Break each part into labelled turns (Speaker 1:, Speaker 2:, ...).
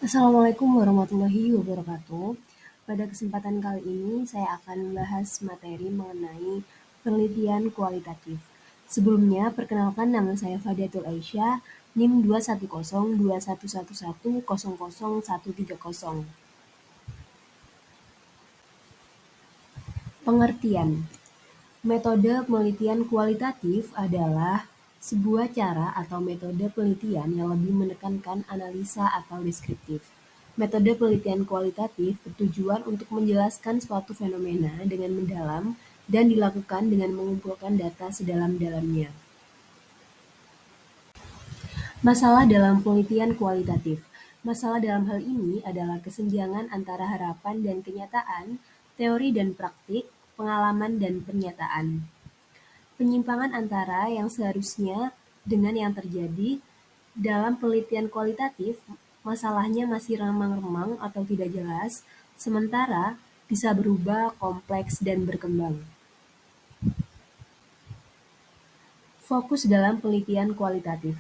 Speaker 1: Assalamualaikum warahmatullahi wabarakatuh. Pada kesempatan kali ini saya akan membahas materi mengenai penelitian kualitatif. Sebelumnya, perkenalkan nama saya Fadiatul Aisyah, NIM 2102111000130. Pengertian. Metode penelitian kualitatif adalah sebuah cara atau metode penelitian yang lebih menekankan analisa atau deskriptif. Metode penelitian kualitatif bertujuan untuk menjelaskan suatu fenomena dengan mendalam dan dilakukan dengan mengumpulkan data sedalam-dalamnya. Masalah dalam penelitian kualitatif. Masalah dalam hal ini adalah kesenjangan antara harapan dan kenyataan, teori dan praktik, pengalaman dan pernyataan. Penyimpangan antara yang seharusnya dengan yang terjadi dalam penelitian kualitatif, masalahnya masih remang-remang atau tidak jelas, sementara bisa berubah, kompleks, dan berkembang. Fokus dalam penelitian kualitatif.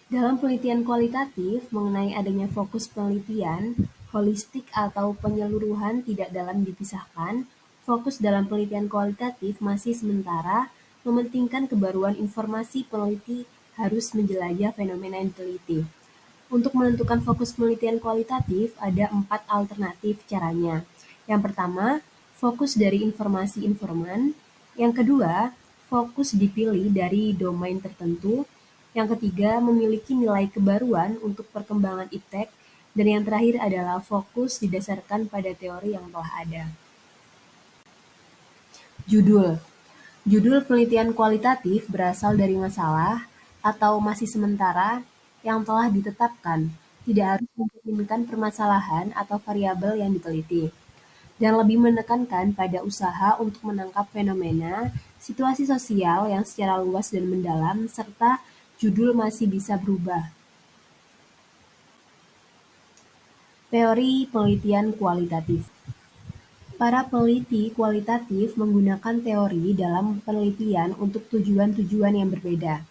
Speaker 1: Dalam penelitian kualitatif, mengenai adanya fokus penelitian, holistik atau penyeluruhan tidak dalam dipisahkan, fokus dalam penelitian kualitatif masih sementara mementingkan kebaruan informasi peneliti harus menjelajah fenomena yang diteliti. Untuk menentukan fokus penelitian kualitatif, ada 4 alternatif caranya. Yang pertama, fokus dari informasi informan. Yang kedua, fokus dipilih dari domain tertentu. Yang ketiga, memiliki nilai kebaruan untuk perkembangan iptek. Dan yang terakhir adalah fokus didasarkan pada teori yang telah ada. Judul. Judul penelitian kualitatif berasal dari masalah atau masih sementara yang telah ditetapkan, tidak harus mencerminkan permasalahan atau variabel yang diteliti, dan lebih menekankan pada usaha untuk menangkap fenomena, situasi sosial yang secara luas dan mendalam, serta judul masih bisa berubah. Teori penelitian kualitatif. Para peneliti kualitatif menggunakan teori dalam penelitian untuk tujuan-tujuan yang berbeda.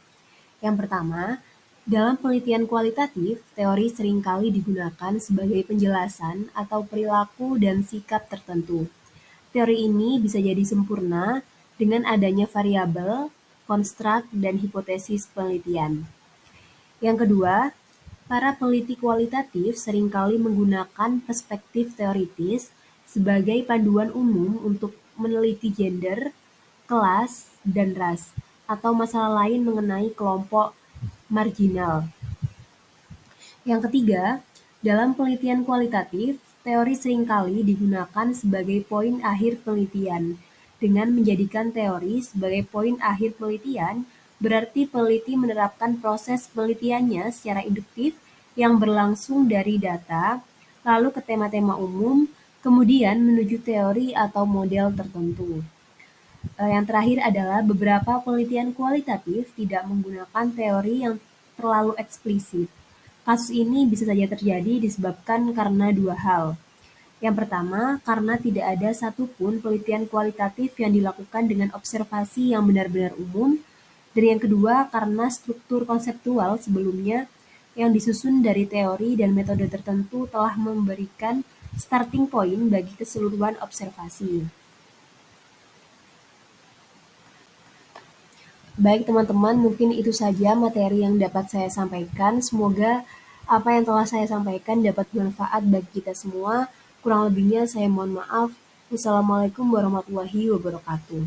Speaker 1: Yang pertama, dalam penelitian kualitatif, teori seringkali digunakan sebagai penjelasan atau perilaku dan sikap tertentu. Teori ini bisa jadi sempurna dengan adanya variabel, konstruk, dan hipotesis penelitian. Yang kedua, para peneliti kualitatif seringkali menggunakan perspektif teoritis sebagai panduan umum untuk meneliti gender, kelas, dan ras, atau masalah lain mengenai kelompok marginal. Yang ketiga, dalam penelitian kualitatif, teori seringkali digunakan sebagai poin akhir penelitian. Dengan menjadikan teori sebagai poin akhir penelitian, berarti peneliti menerapkan proses penelitiannya secara induktif yang berlangsung dari data, lalu ke tema-tema umum, kemudian menuju teori atau model tertentu. Yang terakhir adalah beberapa penelitian kualitatif tidak menggunakan teori yang terlalu eksplisit. Kasus ini bisa saja terjadi disebabkan karena dua hal. Yang pertama, karena tidak ada satupun penelitian kualitatif yang dilakukan dengan observasi yang benar-benar umum. Dan yang kedua, karena struktur konseptual sebelumnya yang disusun dari teori dan metode tertentu telah memberikan starting point bagi keseluruhan observasi. Baik teman-teman, mungkin itu saja materi yang dapat saya sampaikan. Semoga apa yang telah saya sampaikan dapat bermanfaat bagi kita semua. Kurang lebihnya saya mohon maaf. Wassalamualaikum warahmatullahi wabarakatuh.